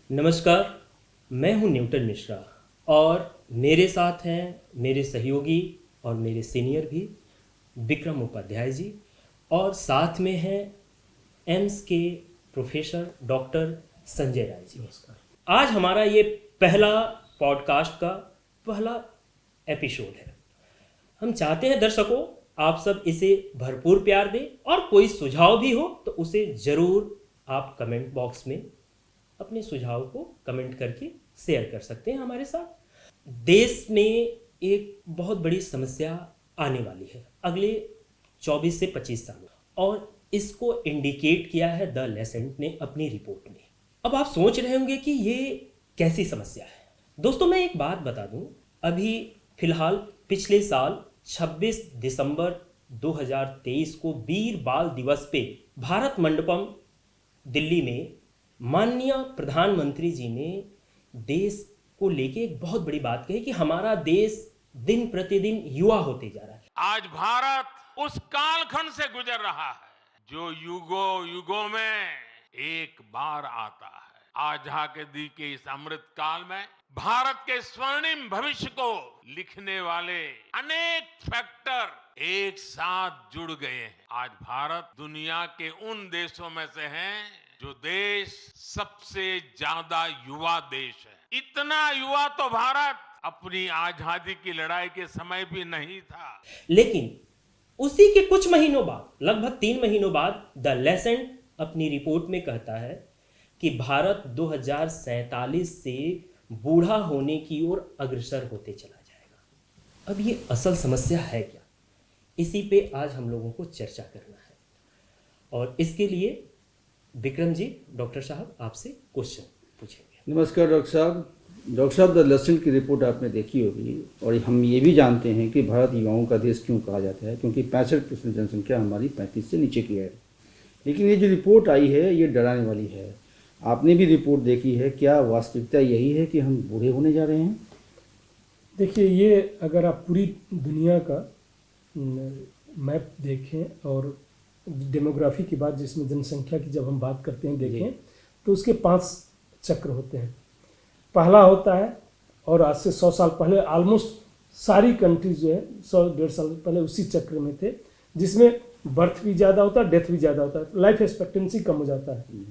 नमस्कार, मैं हूं न्यूटन मिश्रा और मेरे साथ हैं मेरे सहयोगी और मेरे सीनियर भी विक्रम उपाध्याय जी और साथ में हैं एम्स के प्रोफेसर डॉक्टर संजय राय जी। नमस्कार। आज हमारा ये पहला पॉडकास्ट का पहला एपिसोड है। हम चाहते हैं दर्शकों आप सब इसे भरपूर प्यार दें और कोई सुझाव भी हो तो उसे ज़रूर आप कमेंट बॉक्स में अपने सुझाव को कमेंट करके शेयर कर सकते हैं हमारे साथ। देश में एक बहुत बड़ी समस्या आने वाली है अगले 24 से 25 सालों और इसको इंडिकेट किया है द लेसेंट ने अपनी रिपोर्ट में। अब आप सोच रहे होंगे कि ये कैसी समस्या है। दोस्तों मैं एक बात बता दूं, अभी फिलहाल पिछले साल 26 दिसंबर 2023 को वीर बाल दिवस पे भारत मंडपम दिल्ली में माननीय प्रधानमंत्री जी ने देश को लेके एक बहुत बड़ी बात कही कि हमारा देश दिन प्रतिदिन युवा होते जा रहा है। आज भारत उस कालखंड से गुजर रहा है जो युगों युगों में एक बार आता है। आजादी के इस अमृत काल में भारत के स्वर्णिम भविष्य को लिखने वाले अनेक फैक्टर एक साथ जुड़ गए हैं। आज भारत दुनिया के उन देशों में से है जो देश सबसे ज्यादा युवा देश है। इतना युवा तो भारत अपनी आजादी की लड़ाई के समय भी नहीं था। लेकिन उसी के कुछ महीनों बाद, लगभग 3 महीनों बाद, द लेसेंट अपनी रिपोर्ट में कहता है कि भारत 2047 से बूढ़ा होने की ओर अग्रसर होते चला जाएगा। अब ये असल समस्या है क्या, इसी पे आज हम लोगों को चर्चा करना है और इसके लिए विक्रम जी, डॉक्टर साहब आपसे क्वेश्चन पूछेंगे। नमस्कार डॉक्टर साहब। डॉक्टर साहब, द लेसेंट की रिपोर्ट आपने देखी होगी और हम ये भी जानते हैं कि भारत युवाओं का देश क्यों कहा जाता है, क्योंकि 65% जनसंख्या हमारी 35 से नीचे की है। लेकिन ये जो रिपोर्ट आई है ये डराने वाली है। आपने भी रिपोर्ट देखी है, क्या वास्तविकता यही है कि हम बूढ़े होने जा रहे हैं? देखिए, ये अगर आप पूरी दुनिया का मैप देखें और डेमोग्राफी की बात, जिसमें जनसंख्या की जब हम बात करते हैं देखें, तो उसके 5 चक्र होते हैं। पहला होता है, और आज से 100 साल पहले ऑलमोस्ट सारी कंट्रीज जो है 100-150 साल पहले उसी चक्र में थे, जिसमें बर्थ भी ज़्यादा होता है, डेथ भी ज़्यादा होता है, लाइफ एक्सपेक्टेंसी कम हो जाता है।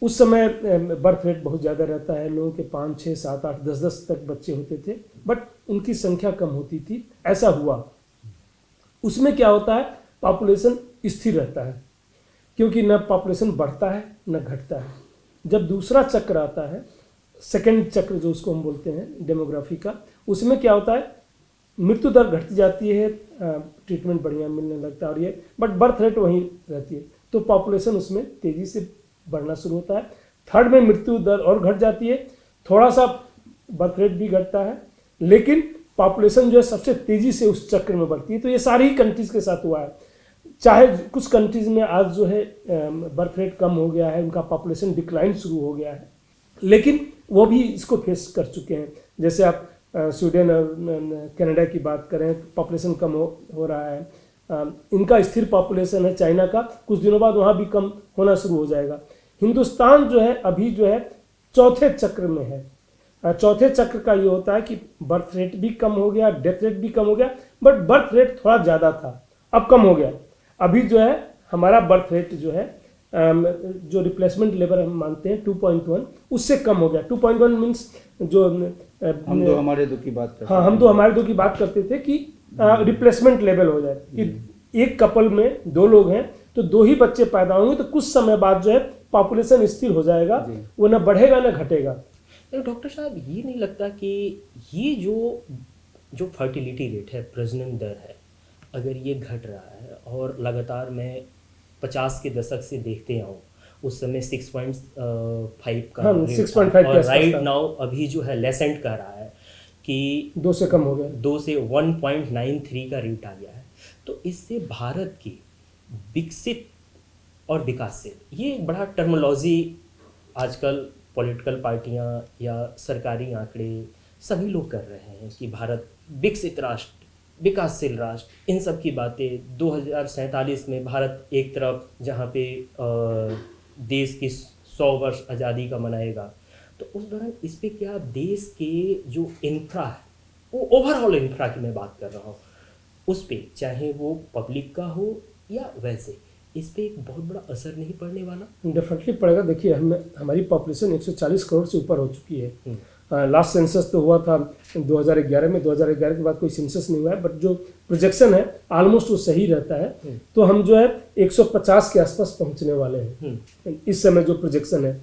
उस समय बर्थ रेट बहुत ज़्यादा रहता है, लोगों के 5, 6, 7, 8, 10 तक बच्चे होते थे, बट उनकी संख्या कम होती थी। ऐसा हुआ। उसमें क्या होता है, पॉपुलेशन स्थिर रहता है, क्योंकि न पॉपुलेशन बढ़ता है न घटता है। जब दूसरा चक्र आता है, सेकंड चक्र जो उसको हम बोलते हैं डेमोग्राफी का, उसमें क्या होता है, मृत्यु दर घट जाती है, ट्रीटमेंट बढ़िया मिलने लगता है और ये, बट बर्थ रेट वहीं रहती है, तो पॉपुलेशन उसमें तेज़ी से बढ़ना शुरू होता है। थर्ड में मृत्यु दर और घट जाती है, थोड़ा सा बर्थ रेट भी घटता है, लेकिन पॉपुलेशन जो है सबसे तेज़ी से उस चक्र में बढ़ती है। तो ये सारी ही कंट्रीज़ के साथ हुआ है। चाहे कुछ कंट्रीज़ में आज जो है बर्थ रेट कम हो गया है, उनका पॉपुलेशन डिक्लाइन शुरू हो गया है, लेकिन वो भी इसको फेस कर चुके हैं। जैसे आप स्वीडन और कनाडा की बात करें तो पॉपुलेशन कम हो रहा है। इनका स्थिर पॉपुलेशन है चाइना का, कुछ दिनों बाद वहाँ भी कम होना शुरू हो जाएगा। हिंदुस्तान जो है अभी जो है चौथे चक्र में है। चौथे चक्र का ये होता है कि बर्थ रेट भी कम हो गया, डेथ रेट भी कम हो गया, बट बर्थ रेट थोड़ा ज़्यादा था, अब कम हो गया। अभी जो है हमारा बर्थ रेट जो है जो रिप्लेसमेंट लेवल हम मानते हैं 2.1, उससे कम हो गया। 2.1 मीन्स जो हम तो हमारे दो की बात करते हाँ, हम तो हमारे दो की बात करते थे कि रिप्लेसमेंट लेवल हो जाए कि एक कपल में 2 लोग हैं तो 2 ही बच्चे पैदा होंगे, तो कुछ समय बाद जो है पॉपुलेशन स्थिर हो जाएगा, वो ना बढ़ेगा ना घटेगा। डॉक्टर साहब, ये नहीं लगता कि ये जो फर्टिलिटी रेट है, प्रजनन दर है, अगर ये घट रहा है और लगातार मैं 50 के दशक से देखते आऊँ, उस समय 6.5 का हाँ, 6.5 और राइट नाउ अभी जो है लेसेंट कह रहा है कि 2 से कम हो गया, 2 से 1.93 का रेट आ गया है। तो इससे भारत की विकसित और विकासशील, ये एक बड़ा टर्मोलॉजी आजकल पॉलिटिकल पार्टियां या सरकारी आंकड़े सभी लोग कर रहे हैं कि भारत विकसित राष्ट्र, विकासशील राष्ट्र, इन सब की बातें। 2047 में भारत एक तरफ जहाँ पे देश की 100 वर्ष आज़ादी का मनाएगा, तो उस दौरान इस पे क्या देश के जो इंफ्रा है, वो ओवरऑल इंफ्रा की मैं बात कर रहा हूँ, उस पे चाहे वो पब्लिक का हो या वैसे, इस पे एक बहुत बड़ा असर नहीं पड़ने वाला? डेफिनेटली पड़ेगा। देखिए हमारी पॉपुलेशन 140 करोड़ से ऊपर हो चुकी है। लास्ट सेंसस तो हुआ था 2011 में, 2011 के बाद कोई सेंसस नहीं हुआ है, बट जो प्रोजेक्शन है ऑलमोस्ट वो सही रहता है। तो हम जो है 150 के आसपास पहुंचने वाले हैं इस समय जो प्रोजेक्शन है।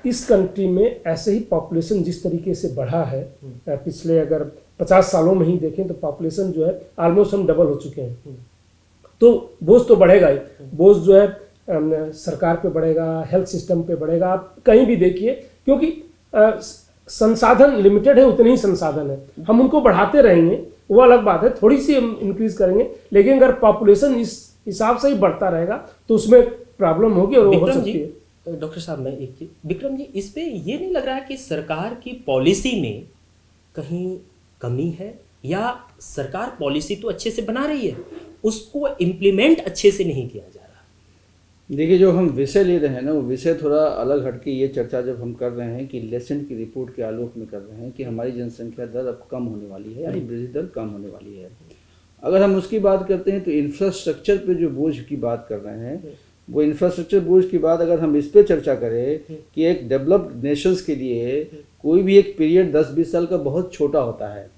इस कंट्री में ऐसे ही पॉपुलेशन जिस तरीके से बढ़ा है, पिछले अगर 50 सालों में ही देखें तो पॉपुलेशन जो है ऑलमोस्ट हम डबल हो चुके हैं। तो बोझ तो बढ़ेगा ही, बोझ जो है सरकार पे बढ़ेगा, हेल्थ सिस्टम पे बढ़ेगा, आप कहीं भी देखिए, क्योंकि संसाधन लिमिटेड है, उतने ही संसाधन है। हम उनको बढ़ाते रहेंगे, वो अलग बात है, थोड़ी सी हम इंक्रीज करेंगे, लेकिन अगर पॉपुलेशन इस हिसाब से ही बढ़ता रहेगा तो उसमें प्रॉब्लम होगी और वो हो सकती है। डॉक्टर साहब, मैं एक चीज, विक्रम जी, इस पे ये नहीं लग रहा है कि सरकार की पॉलिसी में कहीं कमी है, या सरकार पॉलिसी तो अच्छे से बना रही है, उसको इम्प्लीमेंट अच्छे से नहीं किया जा रहा? देखिए, जो हम विषय ले रहे हैं ना, वो विषय थोड़ा अलग हटके, ये चर्चा जब हम कर रहे हैं कि लेसेंट की रिपोर्ट के आलोक में कर रहे हैं कि हमारी जनसंख्या दर अब कम होने वाली है, यानी वृद्धि दर कम होने वाली है। अगर हम उसकी बात करते हैं तो इंफ्रास्ट्रक्चर पे जो बोझ की बात कर रहे हैं, वो इंफ्रास्ट्रक्चर बोझ की बात अगर हम इस पे चर्चा करें कि एक डेवलप्ड नेशंस के लिए कोई भी एक पीरियड 10-20 साल का बहुत छोटा होता है।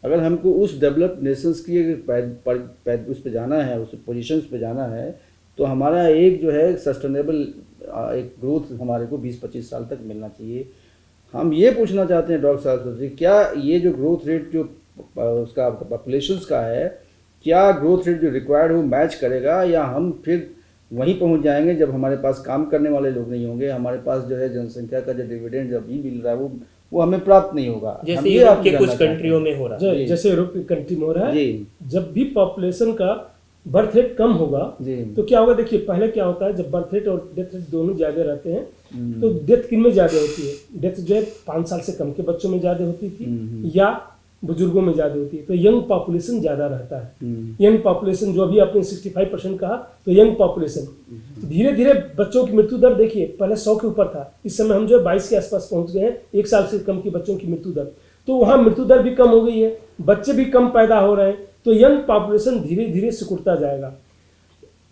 अगर हमको उस डेवलप्ड नेशंस की उस पे जाना है, उस पोजीशंस पे जाना है, तो हमारा एक जो है सस्टेनेबल एक ग्रोथ हमारे को 20-25 साल तक मिलना चाहिए। हम ये पूछना चाहते हैं डॉक्टर साहब से, क्या ये जो ग्रोथ रेट जो उसका पॉपुलेशंस का है, क्या ग्रोथ रेट जो रिक्वायर्ड वो मैच करेगा, या हम फिर वहीं पहुंच जाएंगे जब हमारे पास काम करने वाले लोग नहीं होंगे, हमारे पास जो है जनसंख्या का जो डिविडेंड जब भी मिल रहा है वो हमें प्राप्त नहीं होगा, जैसे यूरोप के कुछ कंट्रियों में हो रहा है। जैसे यूरोप की कंट्री में हो रहा है। जब भी पॉपुलेशन का बर्थ रेट कम होगा तो क्या होगा? देखिए, पहले क्या होता है, जब बर्थ रेट और डेथ रेट दोनों ज्यादा रहते हैं तो डेथ किन में ज्यादा होती है? डेथ जो है 5 साल से कम के बच्चों में ज्यादा होती थी या बुजुर्गों में ज्यादा होती है। तो यंग पॉपुलेशन ज्यादा रहता है। यंग पॉपुलेशन जो अभी आपने 65% कहा, तो यंग पॉपुलेशन धीरे धीरे बच्चों की मृत्यु दर देखिए, पहले 100 के ऊपर था, इस समय हम जो है 22 के आसपास पहुंच गए हैं, 1 साल से कम की बच्चों की मृत्यु दर। तो वहाँ मृत्यु दर भी कम हो गई है, बच्चे भी कम पैदा हो रहे हैं, तो यंग पॉपुलेशन धीरे धीरे सिकुड़ता जाएगा।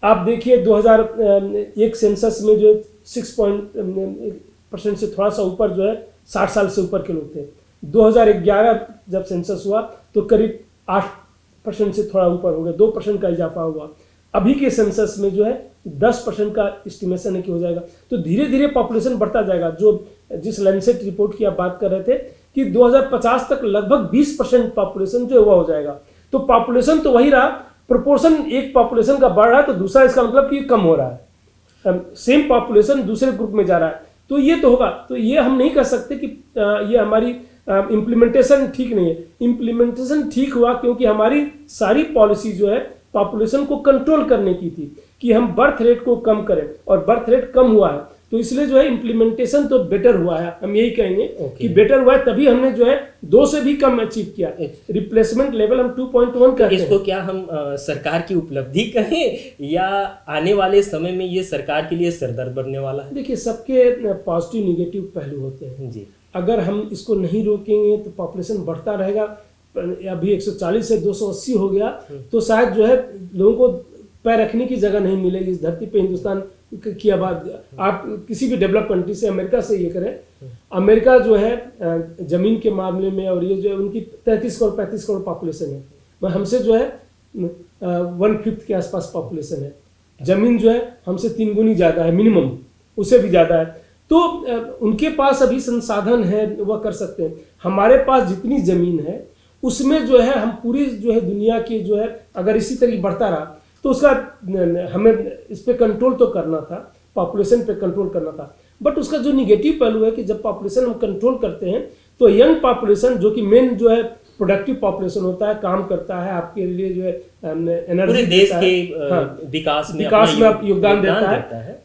आप देखिए 2001 सेंसस में जो 6% से थोड़ा सा ऊपर जो है 60 साल से ऊपर के लोग थे। 2011 जब सेंसस हुआ तो करीब 8% से थोड़ा ऊपर हो गया, 2% का इजाफा हुआ। अभी के सेंसस में जो है 10% का एस्टिमेशन है कि हो जाएगा। तो धीरे धीरे पॉपुलेशन बढ़ता जाएगा। जो जिस लैंसेट रिपोर्ट की आप बात कर रहे थे कि 2050 तक लगभग 20% पॉपुलेशन जो है वो हो जाएगा। तो पॉपुलेशन तो वही रहा, प्रोपोर्शन एक पॉपुलेशन का बढ़ रहा है तो दूसरा इसका मतलब कि कम हो रहा है, सेम पॉपुलेशन दूसरे ग्रुप में जा रहा है, तो ये तो होगा। तो ये हम नहीं कह सकते कि ये हमारी इम्प्लीमेंटेशन ठीक नहीं है। इम्प्लीमेंटेशन ठीक हुआ क्योंकि हमारी सारी पॉलिसी जो है पॉपुलेशन को कंट्रोल करने की थी कि हम बर्थ रेट को कम करें, और बर्थ रेट कम हुआ है, तो इसलिए जो है इम्प्लीमेंटेशन तो बेटर हुआ है। हम यही कहेंगे कि बेटर हुआ है, तभी हमने जो है 2 से भी कम अचीव किया। रिप्लेसमेंट लेवल हम 2.1 करते हैं। इसको क्या हम सरकार की उपलब्धि कहें, या आने वाले समय में ये सरकार के लिए सरदर्द बनने वाला है? देखिए, सबके पॉजिटिव निगेटिव पहलू होते हैं जी। अगर हम इसको नहीं रोकेंगे तो पॉपुलेशन बढ़ता रहेगा। अभी 140 से 280 हो गया तो शायद जो है लोगों को पैर रखने की जगह नहीं मिलेगी इस धरती पे। हिंदुस्तान की आबादी, आप किसी भी डेवलप कंट्री से, अमेरिका से ये करें, अमेरिका जो है जमीन के मामले में, और ये जो है उनकी 35 करोड़ पॉपुलेशन है, वह हमसे जो है 1/5 के आसपास पॉपुलेशन है। जमीन जो है हमसे 3 गुनी ज़्यादा है, मिनिमम उससे भी ज़्यादा है। तो उनके पास अभी संसाधन है, वह कर सकते हैं। हमारे पास जितनी ज़मीन है उसमें जो है हम पूरी जो है दुनिया की जो है, अगर इसी तरह बढ़ता रहा तो उसका हमें इस पे कंट्रोल तो करना था, पॉपुलेशन पे कंट्रोल करना था। बट उसका जो निगेटिव पहलू है कि जब पॉपुलेशन हम कंट्रोल करते हैं तो यंग पॉपुलेशन, जो कि मेन जो है प्रोडक्टिव पॉपुलेशन होता है, काम करता है, आपके लिए जो है एनर्जी, पूरे देश के विकास में आप योगदान देता है।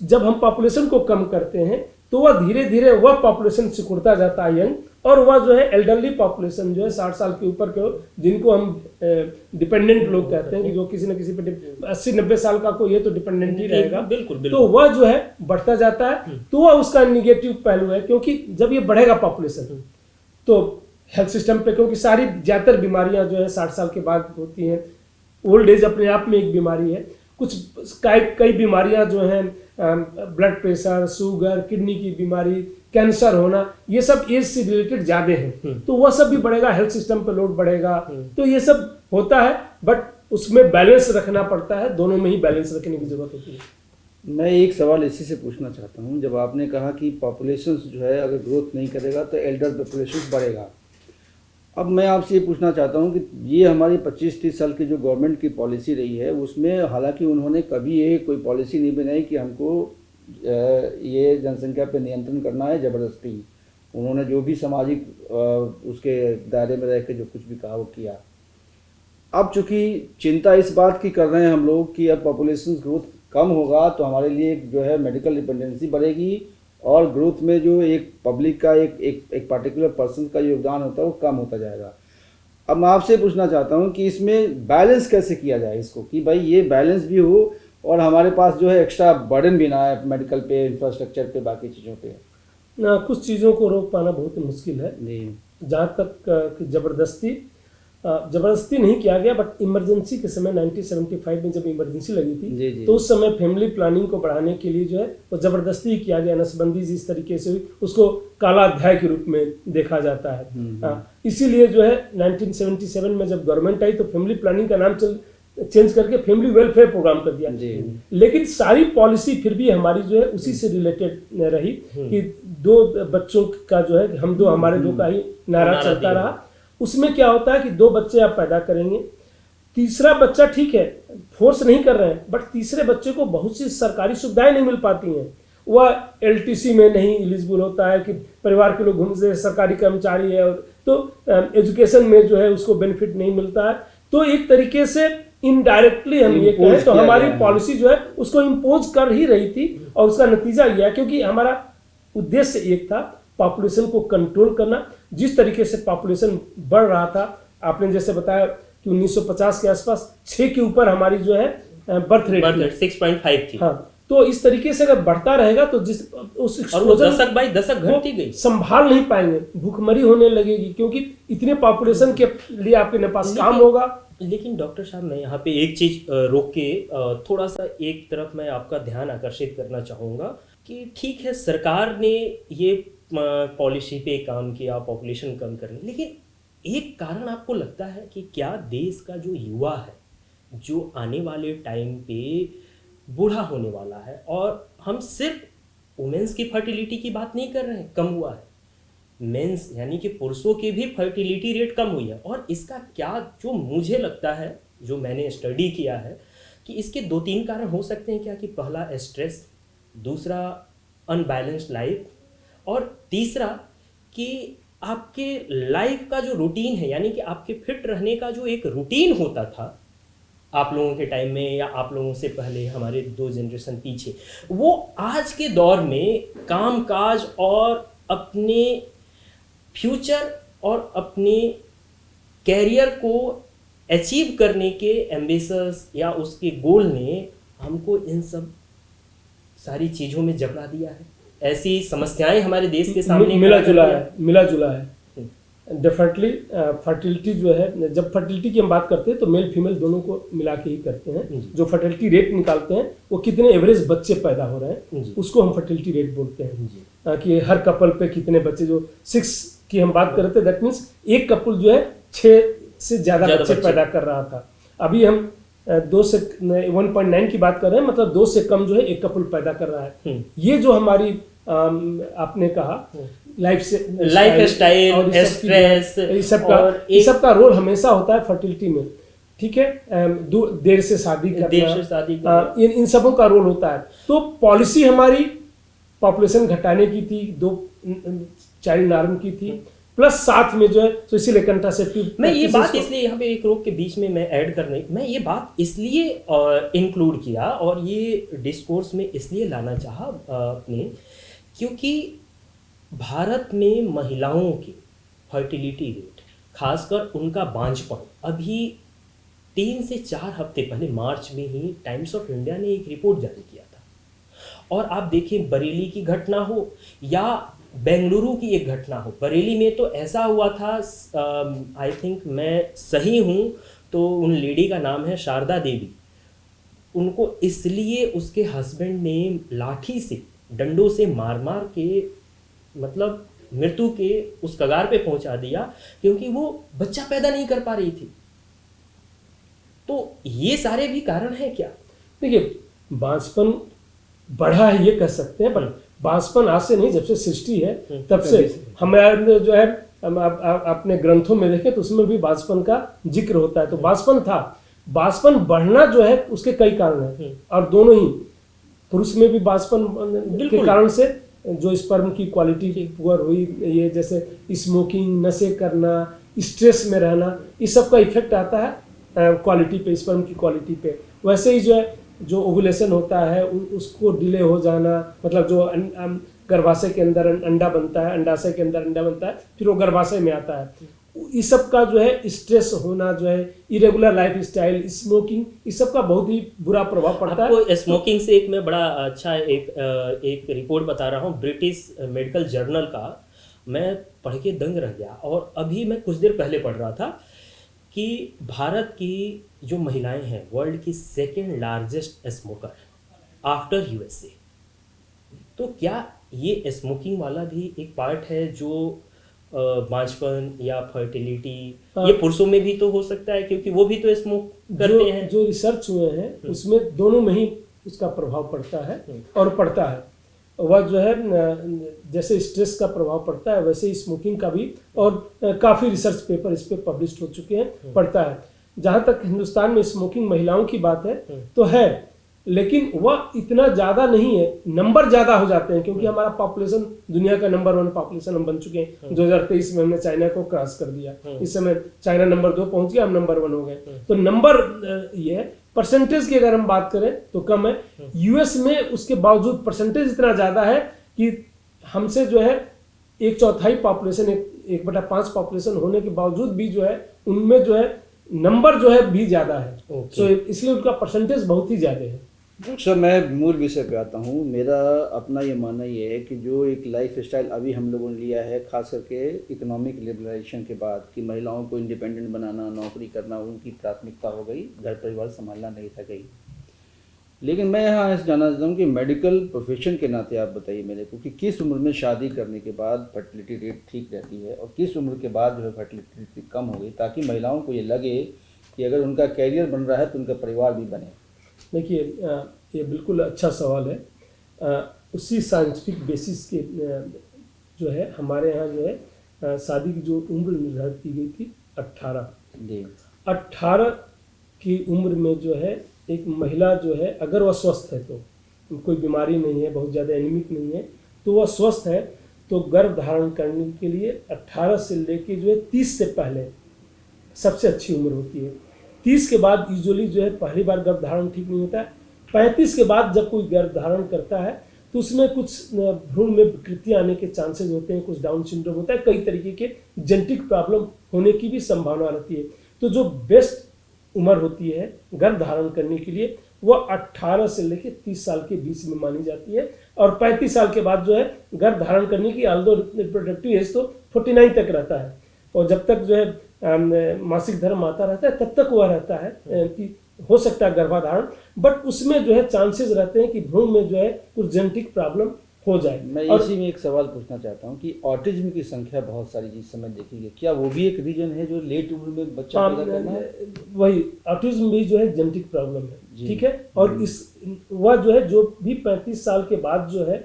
जब हम पॉपुलेशन को कम करते हैं तो वह धीरे धीरे वह पॉपुलेशन सिकुड़ता जाता है यंग, और वह जो है एल्डरली पॉपुलेशन जो है 60 साल के ऊपर के, जिनको हम डिपेंडेंट लोग कहते हैं कि जो किसी न किसी पे 80-90 साल का कोई है तो डिपेंडेंट ही रहेगा, बिल्कुल बिल्कुल। तो वह जो है बढ़ता जाता है। तो वह उसका निगेटिव पहलू है, क्योंकि जब ये बढ़ेगा पॉपुलेशन तो हेल्थ सिस्टम पे, क्योंकि सारी ज़्यादातर बीमारियां जो है 60 साल के बाद होती हैं। ओल्ड एज अपने आप में एक बीमारी है, कुछ कई बीमारियां जो हैं ब्लड प्रेशर, शुगर, किडनी की बीमारी, कैंसर होना, ये सब एज से रिलेटेड ज्यादा है, तो वह सब भी बढ़ेगा, हेल्थ सिस्टम पे लोड बढ़ेगा, तो ये सब होता है। बट उसमें बैलेंस रखना पड़ता है, दोनों में ही बैलेंस रखने की जरूरत होती है। मैं एक सवाल इसी से पूछना चाहता हूँ, जब आपने कहा कि पॉपुलेशन जो है अगर ग्रोथ नहीं करेगा तो एल्डर पॉपुलेशन बढ़ेगा, अब मैं आपसे ये पूछना चाहता हूँ कि ये हमारी 25-30 साल की जो गवर्नमेंट की पॉलिसी रही है उसमें हालांकि उन्होंने कभी ये कोई पॉलिसी नहीं बनाई कि हमको ये जनसंख्या पे नियंत्रण करना है ज़बरदस्ती। उन्होंने जो भी सामाजिक उसके दायरे में रह के जो कुछ भी कहा वो किया। अब चूँकि चिंता इस बात की कर रहे हैं हम लोग कि अब पॉपुलेशन ग्रोथ कम होगा तो हमारे लिए जो है मेडिकल डिपेंडेंसी बढ़ेगी और ग्रोथ में जो एक पब्लिक का एक पार्टिकुलर पर्सन का योगदान होता है वो कम होता जाएगा। अब मैं आपसे पूछना चाहता हूँ कि इसमें बैलेंस कैसे किया जाए इसको, कि भाई ये बैलेंस भी हो और हमारे पास जो है एक्स्ट्रा बर्डन भी ना है मेडिकल पे, इंफ्रास्ट्रक्चर पे, बाकी चीज़ों पे। ना कुछ चीज़ों को रोक पाना बहुत मुश्किल है जी। जहाँ तक ज़बरदस्ती नहीं किया गया, बट इमरजेंसी के समय 1975 में जब इमरजेंसी लगी थी जी। तो उस समय फैमिली प्लानिंग को बढ़ाने के लिए जो है वो ज़बरदस्ती किया गया, नसबंदी जिस तरीके से हुई उसको काला अध्याय के रूप में देखा जाता है। इसीलिए जो है 1977 में जब गवर्नमेंट आई तो फैमिली प्लानिंग का नाम चेंज करके फैमिली वेलफेयर प्रोग्राम कर दिया। लेकिन सारी पॉलिसी फिर भी हमारी जो है उसी से रिलेटेड रही कि 2 बच्चों का जो है हमारे 2 का ही नारा चलता रहा। उसमें क्या होता है कि 2 बच्चे आप पैदा करेंगे, तीसरा बच्चा ठीक है फोर्स नहीं कर रहे हैं, बट तीसरे बच्चे को बहुत सी सरकारी सुविधाएं नहीं मिल पाती हैं। वह LTC में नहीं एलिजिबल होता है कि परिवार के लोग घूम से सरकारी कर्मचारी है, तो एजुकेशन में जो है उसको बेनिफिट नहीं मिलता है। तो एक तरीके से इनडायरेक्टली हम ये कहें तो हमारी पॉलिसी जो है उसको इम्पोज कर ही रही थी, और उसका नतीजा यह है क्योंकि हमारा उद्देश्य एक था पॉपुलेशन को कंट्रोल करना। जिस तरीके से पॉपुलेशन बढ़ रहा था, आपने जैसे बताया कि 1950 के आसपास 6 के ऊपर हमारी जो है बर्थ रेट 6.5 थी। हाँ, तो इस तरीके से अगर बढ़ता रहेगा तो उस दशक बाई दशक घटती गई, संभाल नहीं पाएंगे, भूखमरी होने लगेगी, क्योंकि इतने पॉपुलेशन के लिए आपके पास काम होगा। लेकिन डॉक्टर साहब मैं यहाँ पे एक चीज रोक के थोड़ा सा एक तरफ मैं आपका ध्यान आकर्षित करना चाहूँगा कि ठीक है सरकार ने ये पॉलिसी पे काम किया पॉपुलेशन कम करने, लेकिन एक कारण आपको लगता है कि क्या देश का जो युवा है जो आने वाले टाइम पे बूढ़ा होने वाला है, और हम सिर्फ वुमेन्स की फर्टिलिटी की बात नहीं कर रहे हैं, कम हुआ है, मेंस यानी कि पुरुषों की भी फर्टिलिटी रेट कम हुई है। और इसका क्या जो मुझे लगता है, जो मैंने स्टडी किया है, कि इसके 2-3 कारण हो सकते हैं क्या, कि पहला स्ट्रेस, दूसरा अनबैलेंस्ड लाइफ, और तीसरा कि आपके लाइफ का जो रूटीन है, यानी कि आपके फिट रहने का जो एक रूटीन होता था आप लोगों के टाइम में या आप लोगों से पहले हमारे 2 जनरेशन पीछे, वो आज के दौर में कामकाज और अपने फ्यूचर और अपने कैरियर को अचीव करने के एम्बिशंस या उसके गोल ने हमको इन सब सारी चीज़ों में जकड़ा दिया है। ऐसी समस्याएं हमारे देश के सामने मिला जुला है डेफिनेटली। फर्टिलिटी जो है, जब फर्टिलिटी की हम बात करते हैं तो मेल फीमेल दोनों को मिला के ही करते हैं। जो फर्टिलिटी रेट निकालते हैं वो कितने एवरेज बच्चे पैदा हो रहे हैं उसको हम फर्टिलिटी रेट बोलते हैं, कि हर कपल पे कितने बच्चे, जो 6 की हम बात कर रहे थे, दैट मीन्स एक कपल जो है 6 से ज़्यादा बच्चे पैदा कर रहा था। अभी हम 2 से 1.9 की बात कर रहे हैं, मतलब 2 से कम जो है एक कपल पैदा कर रहा है। ये जो हमारी आपने कहा लाइफ स्टाइल, स्ट्रेस, ये सब का रोल हमेशा होता है फर्टिलिटी में, ठीक है। देर से शादी करना, इन सबों का रोल होता है। तो पॉलिसी हमारी पॉपुलेशन घटाने की थी, 2 चाइल्ड नॉर्म की थी, प्लस साथ में जो है तो इसीलिए कंट्रासेप्टिव। मैं ये बात इसलिए यहाँ पे एक रोक के बीच में मैं ऐड करने, मैं ये बात इसलिए इंक्लूड किया और ये डिस्कोर्स में इसलिए लाना चाहा अपने, क्योंकि भारत में महिलाओं की फर्टिलिटी रेट, खासकर उनका बांझपन, अभी 3 से 4 हफ्ते पहले मार्च में ही टाइम्स ऑफ इंडिया ने एक रिपोर्ट जारी किया था। और आप देखिए, बरेली की घटना हो या बेंगलुरु की एक घटना हो, बरेली में तो ऐसा हुआ था, आई थिंक मैं सही हूँ तो उन लेडी का नाम है शारदा देवी। उनको इसलिए उसके हस्बैंड ने लाठी से, डंडों से मार मार के मतलब मृत्यु के उस कगार पे पहुंचा दिया, क्योंकि वो बच्चा पैदा नहीं कर पा रही थी। तो ये सारे भी कारण है क्या? देखिए, बांझपन बढ़ा है ये कह सकते हैं, पर बांझपन आज से नहीं, जब से सृष्टि है तब से हमारे जो है, हम अपने ग्रंथों में देखें तो उसमें भी बांझपन का जिक्र होता है। तो बांझपन था, बांझपन बढ़ना जो है उसके कई कारण हैं, और दोनों ही, पुरुष में भी बांझपन के कारण से जो स्पर्म की क्वालिटी पुअर हुई, ये जैसे स्मोकिंग, नशे करना, स्ट्रेस में रहना, इस सब का इफेक्ट आता है क्वालिटी पे, स्पर्म की क्वालिटी पे। वैसे ही जो है, जो ओवुलेशन होता है उसको डिले हो जाना, मतलब जो गर्भाशय के अंदर अंडा बनता है, अंडाशय के अंदर अंडा बनता है, फिर वो गर्भाशय में आता है, इस सब का जो है स्ट्रेस होना, जो है इरेगुलर लाइफ स्टाइल, स्मोकिंग, इस सब का बहुत ही बुरा प्रभाव पड़ता है। आपको स्मोकिंग से एक मैं बड़ा अच्छा एक रिपोर्ट बता रहा हूँ, ब्रिटिश मेडिकल जर्नल का, मैं पढ़ के दंग रह गया। और अभी मैं कुछ देर पहले पढ़ रहा था कि भारत की जो महिलाएं हैं, वर्ल्ड की 2nd largest smoker after USA. तो क्या ये स्मोकिंग वाला भी एक पार्ट है जो बांझपन या फर्टिलिटी, ये पुरुषों में भी तो हो सकता है, क्योंकि वो भी तो स्मोक करते हैं। जो रिसर्च हुए हैं उसमें दोनों में ही उसका प्रभाव पड़ता है और पड़ता है। वह जो है, जैसे स्ट्रेस का प्रभाव पड़ता है वैसे ही स्मोकिंग का भी, और काफ़ी रिसर्च पेपर इस पे पब्लिश हो चुके हैं, पड़ता है। जहाँ तक हिंदुस्तान में स्मोकिंग महिलाओं की बात है तो है, लेकिन वह इतना ज़्यादा नहीं है, नंबर ज़्यादा हो जाते हैं, क्योंकि हमारा पॉपुलेशन दुनिया का नंबर 1 पॉपुलेशन हम बन चुके हैं। 2023 में हमने चाइना को क्रॉस कर दिया, इस समय चाइना नंबर 2 पहुंच गया, हम नंबर 1 हो गए। तो नंबर ये है, परसेंटेज की अगर हम बात करें तो कम है। यूएस में उसके बावजूद परसेंटेज इतना ज़्यादा है कि हमसे जो है 1/4 पॉपुलेशन, 1/5 पॉपुलेशन होने के बावजूद भी जो है उनमें जो है नंबर जो है भी ज़्यादा है। सो इसलिए उनका परसेंटेज बहुत ही ज़्यादा है। डॉक्टर साहब, मैं मूल विषय पे आता हूँ। मेरा अपना ये मानना ये है कि जो एक लाइफ स्टाइल अभी हम लोगों ने लिया है, खास करके इकोनॉमिक लिबरलाइजेशन के बाद, कि महिलाओं को इंडिपेंडेंट बनाना, नौकरी करना उनकी प्राथमिकता हो गई, घर परिवार संभालना नहीं था गई। लेकिन मैं यहाँ ऐसे जानना चाहता हूँ कि मेडिकल प्रोफेशन के नाते आप बताइए मेरे को कि किस उम्र में शादी करने के बाद फर्टिलिटी रेट ठीक रहती है और किस उम्र के बाद जो है फर्टिलिटी रेट कम हो गई, ताकि महिलाओं को ये लगे कि अगर उनका कैरियर बन रहा है तो उनका परिवार भी बने। देखिए, ये बिल्कुल अच्छा सवाल है। उसी साइंटिफिक बेसिस के जो है हमारे यहाँ जो है शादी की जो उम्र निर्धारित की गई थी 18 की उम्र में जो है एक महिला जो है, अगर वह स्वस्थ है तो, कोई बीमारी नहीं है, बहुत ज़्यादा एनीमिक नहीं है, तो वह स्वस्थ है, तो गर्भ धारण करने के लिए 18 से लेके जो है 30 से पहले सबसे अच्छी उम्र होती है। 30 के बाद यूजुअली जो है पहली बार गर्भ धारण ठीक नहीं होता है। 35 के बाद जब कोई गर्भ धारण करता है तो उसमें कुछ भ्रूण में विकृतियाँ आने के चांसेस होते हैं, कुछ डाउन सिंड्रोम होता है, कई तरीके के जेनेटिक प्रॉब्लम होने की भी संभावना रहती है। तो जो बेस्ट उम्र होती है गर्भ धारण करने के लिए वह 18 से लेकर 30 साल के बीच में मानी जाती है। और 35 साल के बाद जो है गर्भ धारण करने की ऑल्दो रिप्रोडक्टिव एज तो 49 तक रहता है, और जब तक जो है मासिक धर्म आता रहता है तब तक वह रहता है कि हो सकता है गर्भाधारण, बट उसमें जो है चांसेस रहते हैं कि भ्रूण में जो है कुछ जेनेटिक प्रॉब्लम हो जाए। मैं इसी में एक सवाल पूछना चाहता हूँ कि ऑटिज्म की संख्या बहुत सारी इस समय देखी गई, क्या वो भी एक रीजन है जो लेट उम्र में बच्चा पैदा करना है? वही ऑटिज्म भी जो है जेनेटिक प्रॉब्लम है, ठीक है। और इस वह जो है जो भी 35 साल के बाद जो है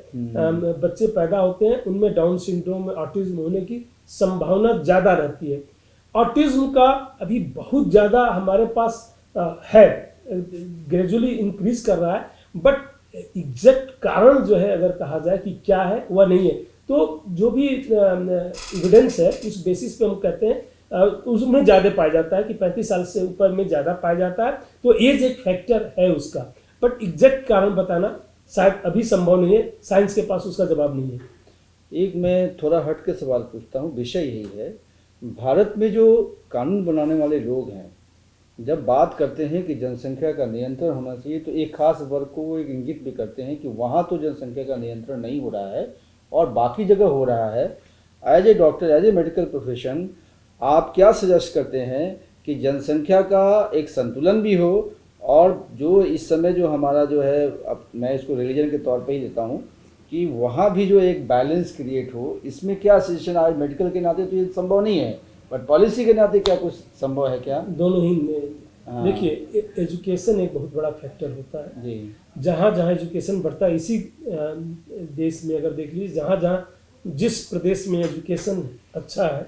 बच्चे पैदा होते हैं उनमें डाउन सिंड्रोम में ऑटिज्म होने की संभावना ज़्यादा रहती है। ऑटिज्म का अभी बहुत ज़्यादा हमारे पास है, ग्रेजुअली इंक्रीज कर रहा है, बट एग्जैक्ट कारण जो है अगर कहा जाए कि क्या है वह नहीं है। तो जो भी एविडेंस है उस बेसिस पे हम कहते हैं उसमें ज़्यादा पाया जाता है कि 35 साल से ऊपर में ज़्यादा पाया जाता है, तो एज एक फैक्टर है उसका, बट एग्जैक्ट कारण बताना शायद अभी संभव नहीं है, साइंस के पास उसका जवाब नहीं है। एक मैं थोड़ा हट के सवाल पूछता हूँ, विषय यही है भारत में जो कानून बनाने वाले लोग हैं, जब बात करते हैं कि जनसंख्या का नियंत्रण होना चाहिए, तो एक खास वर्ग को वो एक इंगित भी करते हैं कि वहाँ तो जनसंख्या का नियंत्रण नहीं हो रहा है और बाकी जगह हो रहा है। As a doctor, as a medical profession, आप क्या सजेस्ट करते हैं कि जनसंख्या का एक संतुलन भी हो, और जो इस समय जो हमारा जो है, अब मैं इसको रिलीजन के तौर पे ही लेता हूँ, कि वहाँ भी जो एक बैलेंस क्रिएट हो, इसमें क्या सजेशन? आज मेडिकल के नाते तो ये संभव नहीं है, बट पॉलिसी के नाते क्या कुछ संभव है क्या? दोनों ही हाँ। देखिए, एजुकेशन एक बहुत बड़ा फैक्टर होता है। जी। जहाँ जहाँ एजुकेशन बढ़ता है, इसी देश में अगर देख लीजिए, जहाँ जहाँ जिस प्रदेश में एजुकेशन अच्छा है,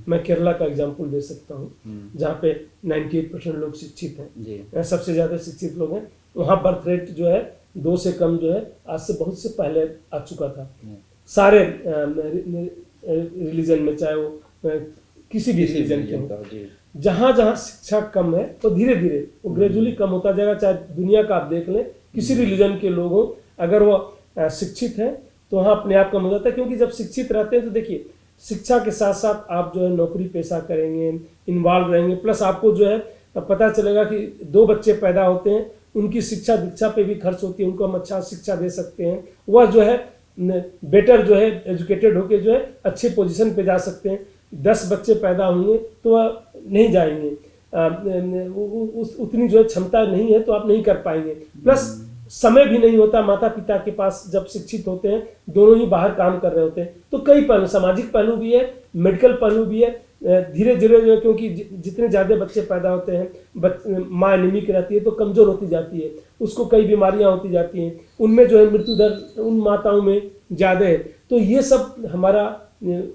मैं केरला का एग्जांपल दे सकता हूँ, जहाँ पे 98% लोग शिक्षित हैं, जी। सबसे ज़्यादा शिक्षित लोग हैं। वहाँ बर्थ रेट जो है 2 से कम जो है आज से बहुत से पहले आ चुका था। सारे रिलीजन में, चाहे वो किसी भी रिलीजन के हो, जहाँ जहाँ शिक्षा कम है तो धीरे धीरे वो ग्रेजुअली कम होता जाएगा। चाहे दुनिया का आप देख लें, किसी रिलीजन के लोग हों, अगर वो शिक्षित हैं तो वहाँ अपने आप कम हो जाता है। क्योंकि जब शिक्षित रहते हैं तो देखिए, शिक्षा के साथ साथ आप जो है नौकरी पेशा करेंगे, इन्वॉल्व रहेंगे, प्लस आपको जो है पता चलेगा कि 2 बच्चे पैदा होते हैं, उनकी शिक्षा दीक्षा पे भी खर्च होती है, उनको हम अच्छा शिक्षा दे सकते हैं, वह जो है बेटर जो है एजुकेटेड होके जो है अच्छे पोजीशन पे जा सकते हैं। 10 बच्चे पैदा होंगे तो वह नहीं जाएंगे, उतनी जो है क्षमता नहीं है तो आप नहीं कर पाएंगे। प्लस समय भी नहीं होता माता पिता के पास, जब शिक्षित होते हैं दोनों ही बाहर काम कर रहे होते हैं। तो कई पहलू, सामाजिक पहलू भी है, मेडिकल पहलू भी है। धीरे धीरे जो है, क्योंकि जितने ज़्यादा बच्चे पैदा होते हैं, माँ एनीमिक रहती है तो कमज़ोर होती जाती है, उसको कई बीमारियां होती जाती हैं, उनमें जो है मृत्यु दर उन माताओं में ज़्यादा है। तो ये सब हमारा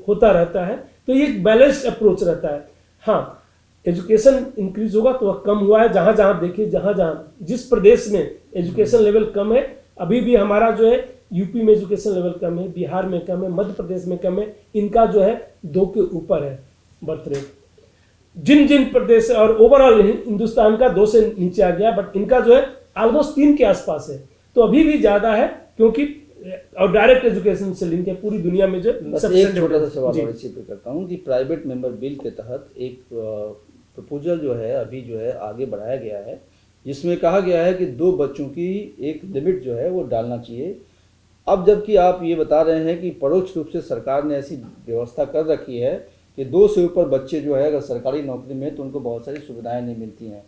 होता रहता है, तो ये एक बैलेंस्ड अप्रोच रहता है। हाँ, एजुकेशन इंक्रीज होगा तो वह कम हुआ है। जहाँ जहाँ देखिए, जहाँ जहाँ जिस प्रदेश में एजुकेशन लेवल कम है, अभी भी हमारा जो है यूपी में एजुकेशन लेवल कम है, बिहार में कम है, मध्य प्रदेश में कम है, इनका जो है 2 के ऊपर है बर्थ रेट। जिन जिन प्रदेश और ओवरऑल हिंदुस्तान का 2 से नीचे आ गया, बट इनका जो है ऑलमोस्ट 3 के आसपास है, तो अभी भी ज़्यादा है। क्योंकि और डायरेक्ट एजुकेशन से लिंक है पूरी दुनिया में जो। बस एक छोटा सा सवाल और इसी पे करता हूँ कि प्राइवेट मेंबर बिल के तहत एक प्रपोजल जो है अभी जो है आगे बढ़ाया गया है, जिसमें कहा गया है कि 2 बच्चों की एक लिमिट जो है वो डालना चाहिए। अब जबकि आप ये बता रहे हैं कि परोक्ष रूप से सरकार ने ऐसी व्यवस्था कर रखी है कि 2 से ऊपर बच्चे जो है अगर सरकारी नौकरी में, तो उनको बहुत सारी सुविधाएं नहीं मिलती हैं।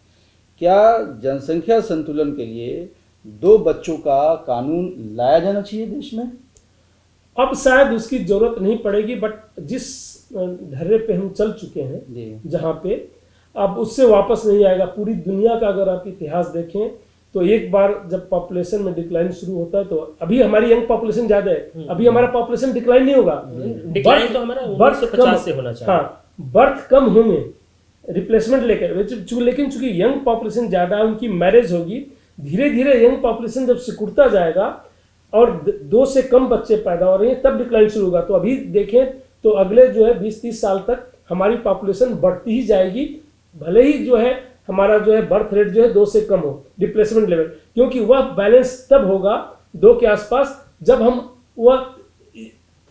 क्या जनसंख्या संतुलन के लिए 2 बच्चों का कानून लाया जाना चाहिए देश में? अब शायद उसकी जरूरत नहीं पड़ेगी, बट जिस ढर्रे पे हम चल चुके हैं, जहाँ पे अब उससे वापस नहीं आएगा। पूरी दुनिया का अगर आप इतिहास देखें तो एक बार जब पॉपुलेशन में डिक्लाइन शुरू होता है, तो अभी हमारी यंग पॉपुलेशन ज्यादा है, अभी हमारा पॉपुलेशन डिक्लाइन नहीं होगा। डिक्लाइन तो हमारा 1950 से होना चाहिए। हाँ, बर्थ कम होंगे, रिप्लेसमेंट लेकर, लेकिन चूंकि यंग पॉपुलेशन ज्यादा है, उनकी मैरिज होगी, धीरे धीरे यंग पॉपुलेशन जब सिकुड़ता जाएगा और 2 से कम बच्चे पैदा हो रहे हैं, तब डिक्लाइन शुरू होगा। तो अभी देखें तो अगले जो है 20-30 साल तक हमारी पॉपुलेशन बढ़ती ही जाएगी, भले ही जो है हमारा जो है बर्थ रेट जो है 2 से कम हो, रिप्लेसमेंट लेवल, क्योंकि वह बैलेंस तब होगा 2 के आसपास जब हम वह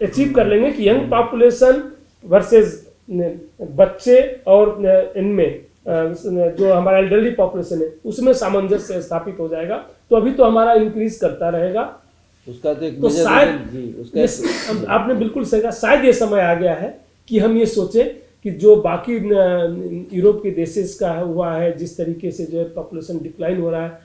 अचीव कर लेंगे कि यंग पॉपुलेशन वर्सेस बच्चे और इनमें जो हमारा एल्डरली पॉपुलेशन है उसमें सामंजस्य स्थापित हो जाएगा। तो अभी तो हमारा इंक्रीज करता रहेगा। उसका तो शायद आपने बिल्कुल सही कहा, शायद ये समय आ गया है कि हम ये सोचें कि जो बाकी यूरोप के देशेस का हुआ है, जिस तरीके से जो है पॉपुलेशन डिक्लाइन हो रहा है,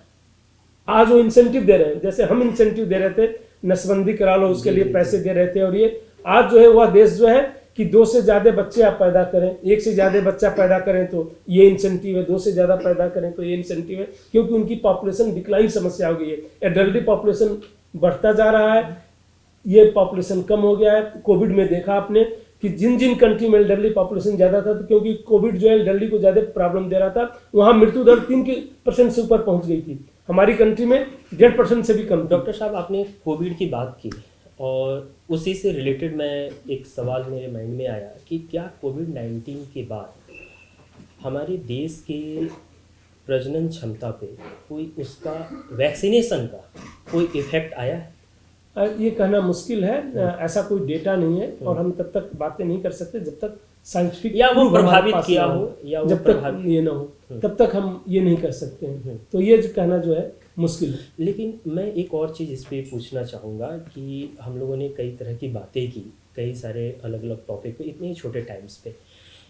आज वो इंसेंटिव दे रहे हैं। जैसे हम इंसेंटिव दे रहे थे, नसबंदी करा लो, उसके लिए पैसे दे रहे थे, और ये आज जो है वह देश जो है कि 2 से ज़्यादा बच्चे आप पैदा करें, 1 से ज़्यादा बच्चा पैदा करें तो ये इंसेंटिव है, 2 से ज़्यादा पैदा करें तो ये इंसेंटिव है, क्योंकि उनकी पॉपुलेशन डिक्लाइन समस्या हो गई है। एडल्टी पॉपुलेशन बढ़ता जा रहा है, ये पॉपुलेशन कम हो गया है। कोविड में देखा आपने कि जिन जिन कंट्री में एल्डरली पॉपुलेशन ज़्यादा था, तो क्योंकि कोविड जो है एल्डरली को ज़्यादा प्रॉब्लम दे रहा था, वहाँ मृत्यु दर 3% से ऊपर पहुँच गई थी। हमारी कंट्री में 1.5% से भी कम। डॉक्टर साहब, आपने कोविड की बात की और उसी से रिलेटेड मैं एक सवाल मेरे माइंड में आया कि क्या कोविड-19 के बाद हमारे देश के प्रजनन क्षमता पे कोई उसका वैक्सीनेशन का कोई इफेक्ट आया है? ये कहना मुश्किल है। ऐसा कोई डेटा नहीं है और हम तब तक बातें नहीं कर सकते जब तक साइंटिफिक या वो प्रभावित किया हो या वो जब तक ये ना हो तब तक हम ये नहीं कर सकते हैं। तो ये जो कहना जो है मुश्किल है। लेकिन मैं एक और चीज़ इस पे पूछना चाहूँगा कि हम लोगों ने कई तरह की बातें की, कई सारे अलग अलग टॉपिक पे इतने ही छोटे टाइम्स पे,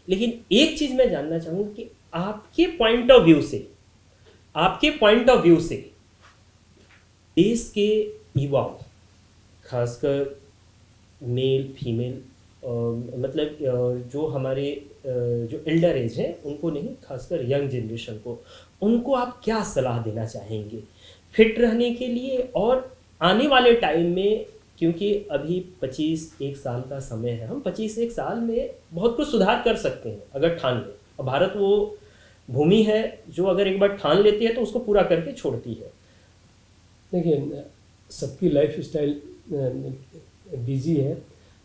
लेकिन एक चीज़ मैं जानना चाहूँगा कि आपके पॉइंट ऑफ व्यू से देश के युवाओं, खासकर मेल फीमेल, मतलब जो हमारे जो एल्डर एज है उनको नहीं, खासकर यंग जनरेशन को, उनको आप क्या सलाह देना चाहेंगे फिट रहने के लिए और आने वाले टाइम में? क्योंकि अभी 25 साल का समय है, हम 25 साल में बहुत कुछ सुधार कर सकते हैं अगर ठान लें। और भारत वो भूमि है जो अगर एक बार ठान लेती है तो उसको पूरा करके छोड़ती है। देखिए, सबकी लाइफ स्टाइल बिजी है,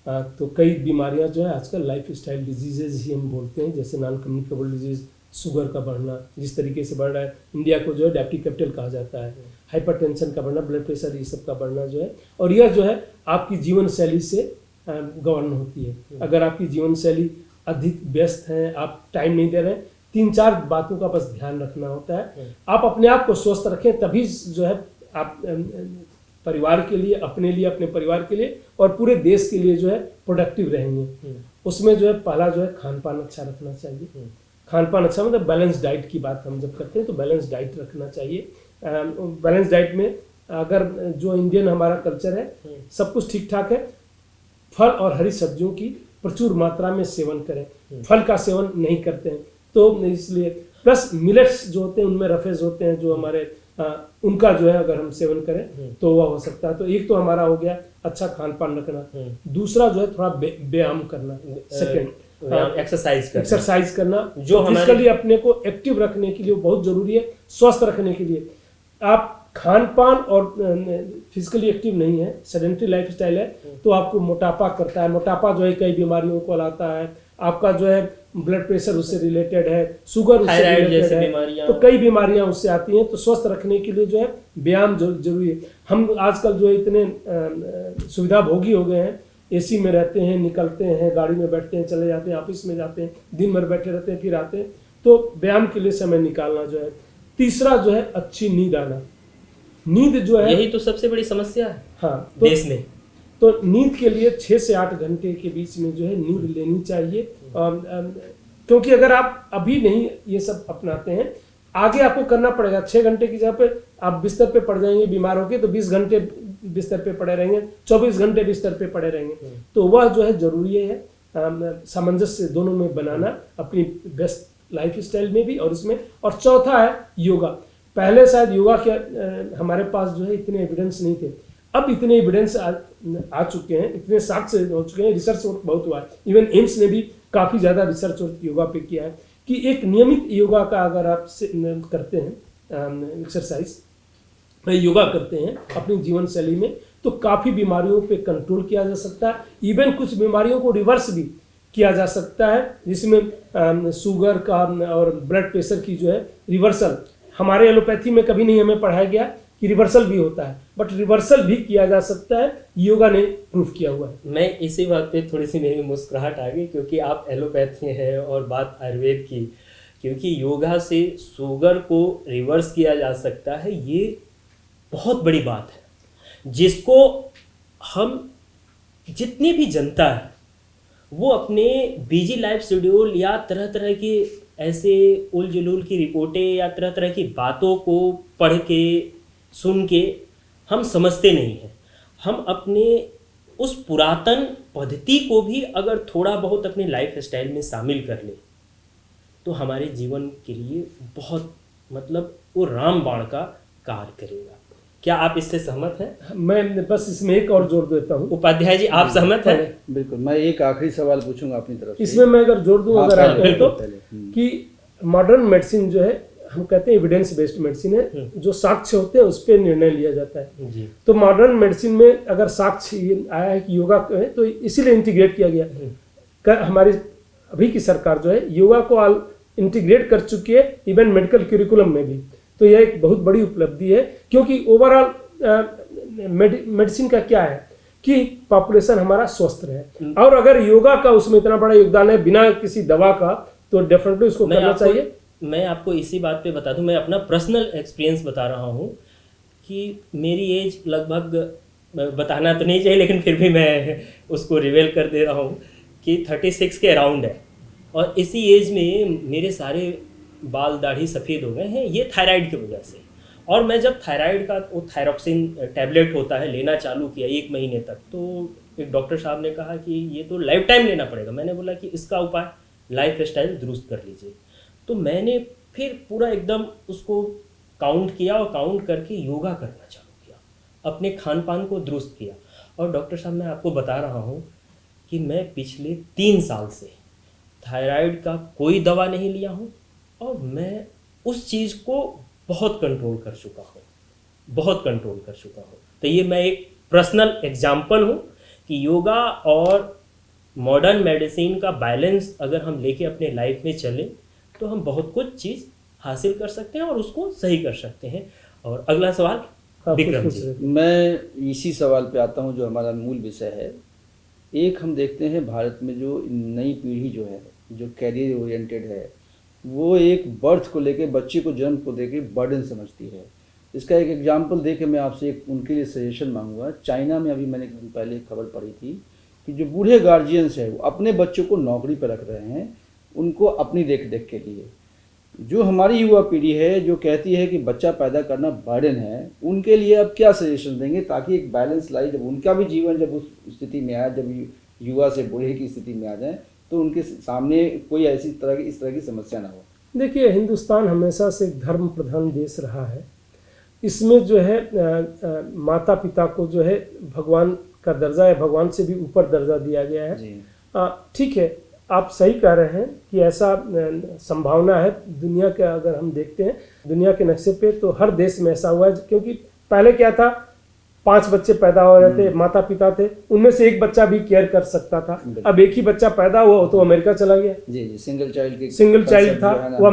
तो कई बीमारियां जो है आजकल लाइफ स्टाइल डिजीजेज ही हम बोलते हैं, जैसे नॉन कम्युनिकेबल डिजीज, शुगर का बढ़ना जिस तरीके से बढ़ रहा है, इंडिया को जो है डायबिटिक कैपिटल कहा जाता है, हाइपरटेंशन का बढ़ना, ब्लड प्रेशर, ये सब का बढ़ना जो है, और यह जो है आपकी जीवन शैली से गवर्न होती है। अगर आपकी जीवन शैली अधिक व्यस्त है, आप टाइम नहीं दे रहे हैं, 3-4 बातों का बस ध्यान रखना होता है। आप अपने आप को स्वस्थ रखें, तभी जो है आप परिवार के लिए, अपने लिए, अपने परिवार के लिए और पूरे देश के लिए जो है प्रोडक्टिव रहेंगे। उसमें जो है पहला जो है खान पान अच्छा रखना चाहिए। खान पान अच्छा मतलब बैलेंस डाइट की बात हम जब करते हैं तो बैलेंस डाइट रखना चाहिए। बैलेंस डाइट में अगर जो इंडियन हमारा कल्चर है, सब कुछ ठीक ठाक है, फल और हरी सब्जियों की प्रचुर मात्रा में सेवन करें। फल का सेवन नहीं करते हैं तो इसलिए, प्लस मिलेट्स जो होते हैं उनमें रफेज होते हैं जो हमारे, उनका जो है अगर हम सेवन करें तो वह हो सकता है। तो एक तो हमारा हो गया अच्छा खान पान रखना, दूसरा जो है थोड़ा व्यायाम करना, सेकेंड एक्सरसाइज करना जो फिजिकली अपने को एक्टिव रखने के लिए बहुत जरूरी है। स्वस्थ रखने के लिए आप खान पान और फिजिकली एक्टिव नहीं है, सेडेंटरी लाइफस्टाइल है, तो आपको मोटापा करता है। मोटापा जो है कई बीमारियों को लाता है। आपका जो है ब्लड प्रेशर उससे रिलेटेड है, शुगर उससे रिलेटेड है, तो कई बीमारियां उससे आती हैं। तो स्वस्थ रखने के लिए जो है व्यायाम जरूरी है। हम आजकल जो है इतने सुविधा भोगी हो गए हैं, एसी में रहते हैं, निकलते हैं, गाड़ी में बैठते हैं, चले जाते हैं, ऑफिस में जाते हैं, दिन भर बैठे रहते हैं, फिर आते हैं। तो व्यायाम के लिए समय निकालना जो है। तीसरा जो है अच्छी नींद आना। नींद जो है यही तो सबसे बड़ी समस्या है हाँ देश में। तो नींद के लिए 6 से 8 घंटे के बीच में जो है नींद लेनी चाहिए। क्योंकि अगर आप अभी नहीं ये सब अपनाते हैं, आगे आपको करना पड़ेगा। 6 घंटे की जगह पे आप बिस्तर पे पड़ जाएंगे बीमार होके, तो 20 घंटे बिस्तर पे पड़े रहेंगे, 24 घंटे बिस्तर पे पड़े रहेंगे। तो वह जो है जरूरी है सामंजस्य दोनों में बनाना, अपनी बेस्ट लाइफ स्टाइल में भी और इसमें। और चौथा है योगा। पहले शायद योगा के हमारे पास जो है इतने एविडेंस नहीं थे, अब इतने एविडेंस आ चुके हैं, इतने साक्ष्य हो चुके हैं, रिसर्च बहुत हुआ है। इवन एम्स ने भी काफ़ी ज़्यादा रिसर्च योगा पे किया है कि एक नियमित योगा का अगर आप करते हैं, एक्सरसाइज योगा करते हैं अपनी जीवन शैली में, तो काफ़ी बीमारियों पे कंट्रोल किया जा सकता है। इवन कुछ बीमारियों को रिवर्स भी किया जा सकता है, जिसमें शुगर का और ब्लड प्रेशर की जो है रिवर्सल, हमारे एलोपैथी में कभी नहीं हमें पढ़ाया गया कि रिवर्सल भी होता है, बट रिवर्सल भी किया जा सकता है, योगा ने प्रूफ किया हुआ है। मैं इसी बात पे थोड़ी सी मेरी मुस्कुराहट आ गई क्योंकि आप एलोपैथी हैं और बात आयुर्वेद की, क्योंकि योगा से शुगर को रिवर्स किया जा सकता है, ये बहुत बड़ी बात है जिसको हम जितनी भी जनता है वो अपने बिजी लाइफ शेड्यूल या तरह तरह की ऐसे उल जुलूल की रिपोर्टें या तरह तरह की बातों को पढ़ के सुन के हम समझते नहीं हैं। हम अपने उस पुरातन पद्धति को भी अगर थोड़ा बहुत अपने लाइफ स्टाइल में शामिल कर ले तो हमारे जीवन के लिए बहुत मतलब वो रामबाण का कार्य करेगा। क्या आप इससे सहमत हैं? मैं बस इसमें एक और जोड़ देता हूँ। उपाध्याय जी, आप सहमत हैं? बिल्कुल। मैं एक आखिरी सवाल पूछूंगा अपनी तरफ से। इसमें मैं अगर जोड़ दूँ, अगर आप कहें तो, कि मॉडर्न मेडिसिन जो है, हम कहते हैं एविडेंस बेस्ड मेडिसिन है, जो साक्ष्य होते हैं उस पर निर्णय लिया जाता है जी। तो मॉडर्न मेडिसिन में अगर साक्ष्य आया है कि योगा है, तो इसीलिए इंटीग्रेट किया गया। हमारी अभी की सरकार जो है योगा को इंटीग्रेट कर चुकी है, इवन मेडिकल करिकुलम में भी। तो यह एक बहुत बड़ी उपलब्धि है, क्योंकि ओवरऑल मेडिसिन का क्या है कि पॉपुलेशन हमारा स्वस्थ रहे, और अगर योगा का उसमें इतना बड़ा योगदान है बिना किसी दवा का, तो डेफिनेटली उसको करना चाहिए। मैं आपको इसी बात पे बता दूं, मैं अपना पर्सनल एक्सपीरियंस बता रहा हूं कि मेरी एज लगभग बताना तो नहीं चाहिए, लेकिन फिर भी मैं उसको रिवील कर दे रहा हूँ कि 36 के अराउंड है, और इसी एज में मेरे सारे बाल दाढ़ी सफ़ेद हो गए हैं, ये थायराइड की वजह से। और मैं जब थायराइड का वो थायरॉक्सिन टैबलेट होता है लेना चालू किया 1 महीने तक, तो एक डॉक्टर साहब ने कहा कि ये तो लाइफ टाइम लेना पड़ेगा। मैंने बोला कि इसका उपाय लाइफ स्टाइल दुरुस्त कर लीजिए। तो मैंने फिर पूरा एकदम उसको काउंट किया, और काउंट करके योगा करना चालू किया, अपने खान पान को दुरुस्त किया। और डॉक्टर साहब मैं आपको बता रहा हूँ कि मैं पिछले 3 साल से थायराइड का कोई दवा नहीं लिया हूँ, और मैं उस चीज़ को बहुत कंट्रोल कर चुका हूँ, बहुत कंट्रोल कर चुका हूँ। तो ये मैं एक पर्सनल एग्जाम्पल हूँ कि योगा और मॉडर्न मेडिसिन का बैलेंस अगर हम लेके अपने लाइफ में चलें तो हम बहुत कुछ चीज़ हासिल कर सकते हैं और उसको सही कर सकते हैं। और अगला सवाल विक्रम जी। मैं इसी सवाल पे आता हूँ जो हमारा मूल विषय है। एक हम देखते हैं भारत में जो नई पीढ़ी जो है, जो कैरियर ओरिएंटेड है, वो एक बर्थ को लेके, बच्चे को जन्म को देके बर्डन समझती है। इसका एक एग्जांपल दे के मैं आपसे एक उनके लिए सजेशन मांगूंगा। चाइना में अभी मैंने पहले एक खबर पढ़ी थी कि जो बूढ़े गार्जियंस हैं वो अपने बच्चों को नौकरी पर रख रहे हैं, उनको अपनी देख देख के लिए। जो हमारी युवा पीढ़ी है जो कहती है कि बच्चा पैदा करना बर्डन है, उनके लिए अब क्या सजेशन देंगे ताकि एक बैलेंस लाए, जब उनका भी जीवन जब उस स्थिति में आए, जब युवा से बूढ़े की स्थिति में आ जाए, तो उनके सामने कोई इस तरह की समस्या ना हो। देखिए, हिंदुस्तान हमेशा से धर्म प्रधान देश रहा है। इसमें जो है माता पिता को जो है भगवान का दर्जा है, भगवान से भी ऊपर दर्जा दिया गया है। ठीक है, आप सही कह रहे हैं कि ऐसा संभावना है। दुनिया के अगर हम देखते हैं दुनिया के नक्शे पे, तो हर देश में ऐसा हुआ है। क्योंकि पहले क्या था, 5 बच्चे पैदा हो रहे थे, माता पिता थे, उनमें से एक बच्चा भी केयर कर सकता था। अब एक ही बच्चा पैदा हुआ तो अमेरिका चला गया। जी, सिंगल चाइल्ड था वो।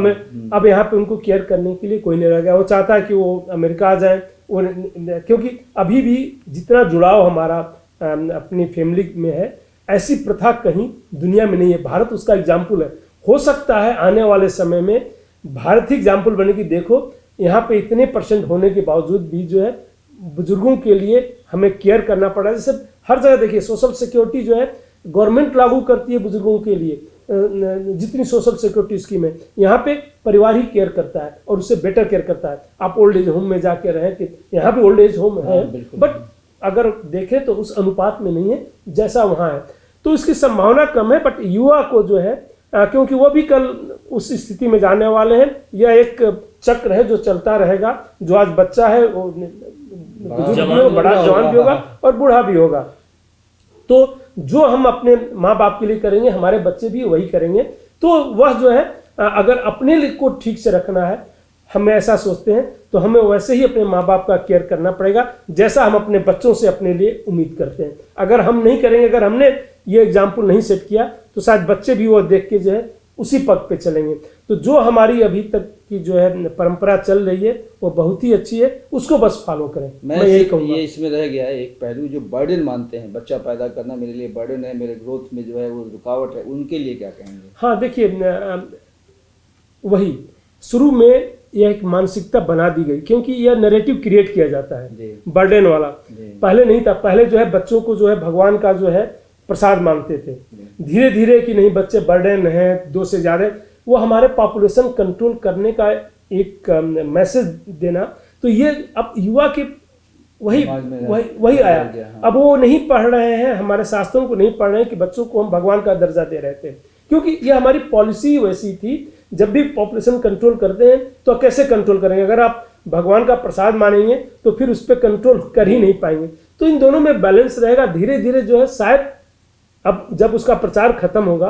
अब यहाँ पे उनको केयर करने के लिए कोई नहीं रह गया। वो चाहता है कि वो अमेरिका आ जाए, क्योंकि अभी भी जितना जुड़ाव हमारा अपनी फैमिली में है, ऐसी प्रथा कहीं दुनिया में नहीं है। भारत उसका एग्जाम्पल है। हो सकता है आने वाले समय में भारत ही एग्जाम्पल बनेगी। देखो, यहाँ पे इतने % होने के बावजूद भी जो है बुजुर्गों के लिए हमें केयर करना पड़ा है। जैसे हर जगह देखिए, सोशल सिक्योरिटी जो है गवर्नमेंट लागू करती है बुजुर्गों के लिए। जितनी सोशल सिक्योरिटी स्कीम है, यहाँ पे परिवार ही केयर करता है और उससे बेटर केयर करता है। आप ओल्ड एज होम में जाके रहें, कि यहाँ पे ओल्ड एज होम है, बट अगर देखें तो उस अनुपात में नहीं है जैसा वहाँ है। तो इसकी संभावना कम है। बट युवा को जो है, क्योंकि वो भी कल उस स्थिति में जाने वाले हैं। यह एक चक्र है जो चलता रहेगा। जो आज बच्चा है वो बुजुर्ग भी होगा, बड़ा जवान भी होगा और बूढ़ा भी होगा। तो जो हम अपने माँ बाप के लिए करेंगे, हमारे बच्चे भी वही करेंगे। तो वह जो है, अगर अपने लिए को ठीक से रखना है, हमें ऐसा सोचते हैं, तो हमें वैसे ही अपने माँ बाप का केयर करना पड़ेगा जैसा हम अपने बच्चों से अपने लिए उम्मीद करते हैं। अगर हम नहीं करेंगे, अगर हमने ये एग्जाम्पल नहीं सेट किया, तो शायद बच्चे भी वो देख के जो है उसी पथ पे चलेंगे। तो जो हमारी अभी तक की जो है परंपरा चल रही है वो बहुत ही अच्छी है, उसको बस फॉलो करें। मैं यही कहूँगा। ये इसमें रह गया है एक पहलू, जो बर्डन मानते हैं, बच्चा पैदा करना मेरे लिए बर्डन है, मेरे ग्रोथ में जो है वो रुकावट है, उनके लिए क्या कहेंगे? हाँ, देखिए, वही शुरू में यह एक मानसिकता बना दी गई, क्योंकि यह नैरेटिव क्रिएट किया जाता है बर्डन वाला। पहले नहीं था। पहले जो है बच्चों को जो है भगवान का जो है प्रसाद मानते थे। धीरे धीरे कि नहीं, बच्चे बर्डन हैं, 2 से ज़्यादा, वो हमारे पॉपुलेशन कंट्रोल करने का एक मैसेज देना। तो ये अब युवा के वही आया। अब वो नहीं पढ़ रहे हैं, हमारे शास्त्रों को नहीं पढ़ रहे हैं कि बच्चों को हम भगवान का दर्जा दे रहे थे, क्योंकि ये हमारी पॉलिसी वैसी थी। जब भी पॉपुलेशन कंट्रोल करते हैं तो कैसे कंट्रोल करेंगे? अगर आप भगवान का प्रसाद मानेंगे तो फिर उस पर कंट्रोल कर ही नहीं पाएंगे। तो इन दोनों में बैलेंस रहेगा। धीरे धीरे जो है, शायद अब जब उसका प्रचार खत्म होगा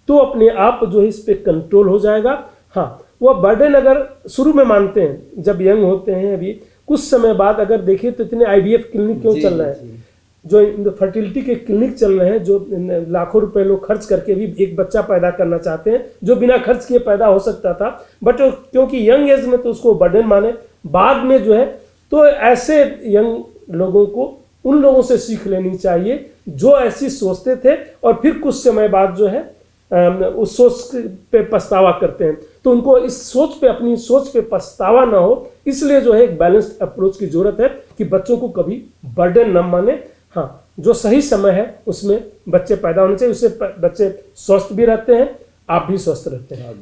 तो अपने आप जो है इस पर कंट्रोल हो जाएगा। हाँ, वह बर्डन अगर शुरू में मानते हैं, जब यंग होते हैं, अभी कुछ समय बाद अगर देखिए तो इतने IVF क्लिनिक क्यों चल रहे हैं, जो फर्टिलिटी के क्लिनिक चल रहे हैं, जो लाखों रुपए लोग खर्च करके भी एक बच्चा पैदा करना चाहते हैं, जो बिना खर्च किए पैदा हो सकता था। बट क्योंकि यंग एज में तो उसको बर्डन माने, बाद में जो है, तो ऐसे यंग लोगों को उन लोगों से सीख लेनी चाहिए जो ऐसी सोचते थे और फिर कुछ समय बाद जो है उस सोच पे पछतावा करते हैं। तो उनको इस सोच पे, अपनी सोच पे पछतावा ना हो, इसलिए जो है एक बैलेंस्ड अप्रोच की जरूरत है कि बच्चों को कभी बर्डन न माने। हाँ, जो सही समय है उसमें बच्चे पैदा होने चाहिए, उससे बच्चे स्वस्थ भी रहते हैं, आप भी स्वस्थ रहते हैं।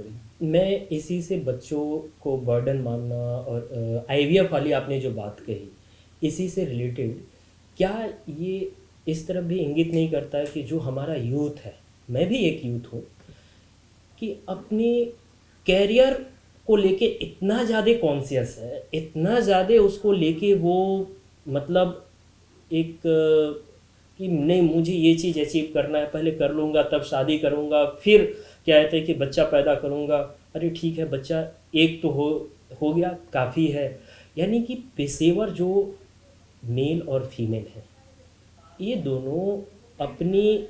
मैं इसी से बच्चों को बर्डन मानना और आईवीएफ वाली आपने जो बात कही, इसी से रिलेटेड क्या ये इस तरफ भी इंगित नहीं करता है कि जो हमारा यूथ है, मैं भी एक यूथ हूँ, कि अपने कैरियर को लेके इतना ज़्यादा कॉन्शियस है, इतना ज़्यादा उसको लेके वो मतलब एक कि नहीं मुझे ये चीज़ अचीव करना है, पहले कर लूँगा तब शादी करूँगा, फिर क्या कहते हैं कि बच्चा पैदा करूँगा। अरे ठीक है, बच्चा एक तो हो गया, काफ़ी है। यानी कि पेशेवर जो मेल और फीमेल है, ये दोनों अपनी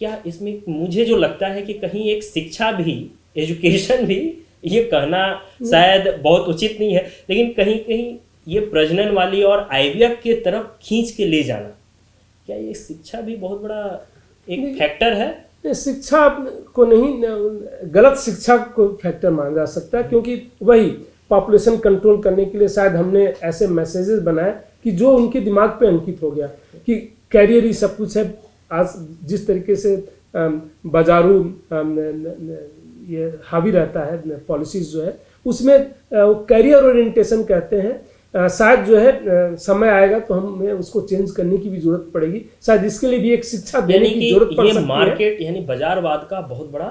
क्या इसमें मुझे जो लगता है कि कहीं एक शिक्षा भी, एजुकेशन भी, ये कहना शायद बहुत उचित नहीं है, लेकिन कहीं कहीं ये प्रजनन वाली और आईवीएफ की तरफ खींच के ले जाना, क्या ये शिक्षा भी बहुत बड़ा एक फैक्टर है? शिक्षा को नहीं, गलत शिक्षा को फैक्टर माना जा सकता है, क्योंकि वही पॉपुलेशन कंट्रोल करने के लिए शायद हमने ऐसे मैसेजेस बनाए कि जो उनके दिमाग पे अंकित हो गया कि कैरियर ही सब कुछ है। आज जिस तरीके से बाजारू ये हावी रहता है पॉलिसीज जो है, उसमें कैरियर ओरिएंटेशन कहते हैं, शायद जो है समय आएगा तो हमें उसको चेंज करने की भी जरूरत पड़ेगी। शायद इसके लिए भी एक शिक्षा देने की जरूरत पड़ सकती है। मार्केट यानी बाजारवाद का बहुत बड़ा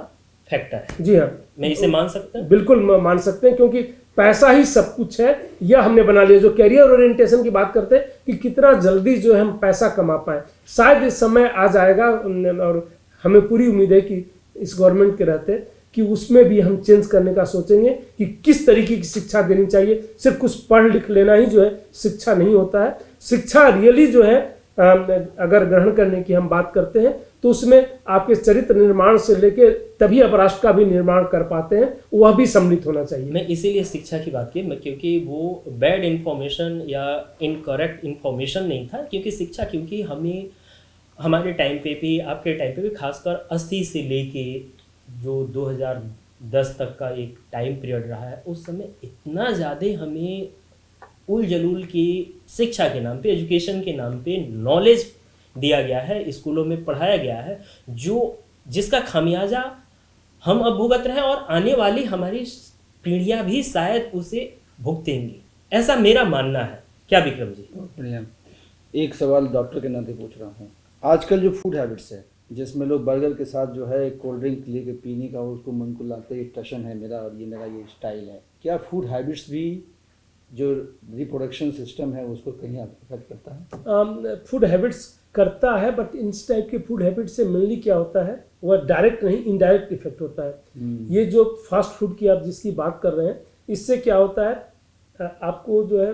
फैक्टर है। जी हाँ, मैं इसे मान सकता हूँ, बिल्कुल मान सकते हैं, क्योंकि पैसा ही सब कुछ है, यह हमने बना लिया। जो कैरियर ओरिएंटेशन की बात करते हैं कि कितना जल्दी जो है हम पैसा कमा पाए, शायद इस समय आ जाएगा और हमें पूरी उम्मीद है कि इस गवर्नमेंट के रहते कि उसमें भी हम चेंज करने का सोचेंगे कि किस तरीके की शिक्षा देनी चाहिए। सिर्फ कुछ पढ़ लिख लेना ही जो है शिक्षा नहीं होता है। शिक्षा रियली जो है अगर ग्रहण करने की हम बात करते हैं तो उसमें आपके चरित्र निर्माण से लेके तभी आप राष्ट्र का भी निर्माण कर पाते हैं, वह भी सम्मिलित होना चाहिए। मैं इसीलिए शिक्षा की बात की, क्योंकि वो बैड इंफॉर्मेशन या इनकरेक्ट इंफॉर्मेशन नहीं था, क्योंकि शिक्षा, क्योंकि हमें हमारे टाइम पे भी, आपके टाइम पे भी, खासकर 80 से लेके जो 2010 तक का एक टाइम पीरियड रहा है, उस समय इतना ज़्यादा हमें उल जलूल की शिक्षा के नाम पे, एजुकेशन के नाम पे नॉलेज दिया गया है, स्कूलों में पढ़ाया गया है, जिसका खामियाजा हम अब भुगत रहे हैं और आने वाली हमारी पीढ़ियां भी शायद उसे भुगतेंगी, ऐसा मेरा मानना है। क्या विक्रम जी? बढ़िया। एक सवाल डॉक्टर के नाते पूछ रहा हूँ, आजकल जो फूड हैबिट्स है जिसमें लोग बर्गर के साथ जो है कोल्ड ड्रिंक लेके पीने का, उसको मन को लाते एक टशन है मेरा और ये मेरा ये स्टाइल है, क्या फूड हैबिट्स भी जो रिप्रोडक्शन सिस्टम है उसको कहीं अफेक्ट करता है? फूड हैबिट्स करता है, बट इस टाइप के फूड हैबिट से मेनली क्या होता है, वह डायरेक्ट नहीं इनडायरेक्ट इफेक्ट होता है। ये जो फास्ट फूड की आप जिसकी बात कर रहे हैं, इससे क्या होता है, आपको जो है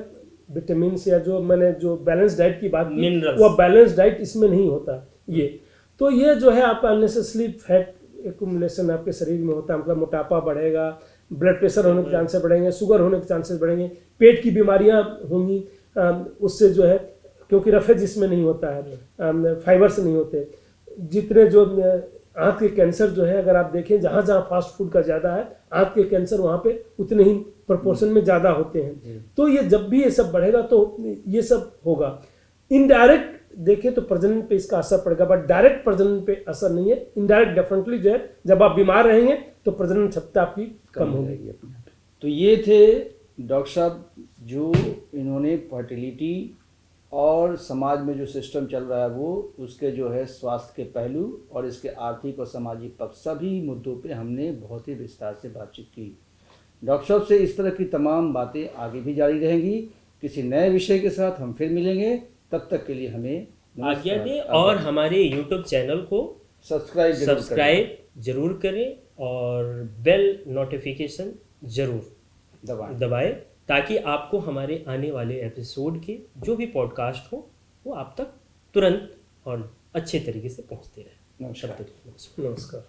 विटामिन या जो मैंने जो बैलेंस डाइट की बात की, वह बैलेंस डाइट इसमें नहीं होता। ये जो है आपका अननेसेसरी फैट एक्युमुलेशन आपके शरीर में होता है, मतलब मोटापा बढ़ेगा, ब्लड प्रेशर होने के चांसेस बढ़ेंगे, शुगर होने के चांसेस बढ़ेंगे, पेट की बीमारियां होंगी उससे जो है, क्योंकि रफेज इसमें नहीं होता है, फाइबर्स नहीं होते। जितने जो आँख के कैंसर जो है, अगर आप देखें जहाँ जहाँ फास्ट फूड का ज़्यादा है, आँख के कैंसर वहाँ पे उतने ही प्रोपोर्शन में ज़्यादा होते हैं। तो ये जब भी ये सब बढ़ेगा तो ये सब होगा। इनडायरेक्ट देखें तो प्रजनन पे इसका असर पड़ेगा, बट डायरेक्ट प्रजनन पे असर नहीं है। इनडायरेक्ट डेफिनेटली जो है, जब आप बीमार रहेंगे तो प्रजनन क्षमता आपकी कम हो जाएगी। तो ये थे डॉक्टर साहब जो इन्होंने फर्टिलिटी और समाज में जो सिस्टम चल रहा है वो उसके जो है स्वास्थ्य के पहलू और इसके आर्थिक और सामाजिक पक्ष, सभी मुद्दों पे हमने बहुत ही विस्तार से बातचीत की। डॉक्टर साहब से इस तरह की तमाम बातें आगे भी जारी रहेंगी। किसी नए विषय के साथ हम फिर मिलेंगे, तब तक के लिए हमें आज्ञा दें और हमारे YouTube चैनल को सब्सक्राइब जरूर करें और बेल नोटिफिकेशन जरूर दबाएं, ताकि आपको हमारे आने वाले एपिसोड के जो भी पॉडकास्ट हो वो आप तक तुरंत और अच्छे तरीके से पहुंचते रहे। नमस्कार। नमस्कार।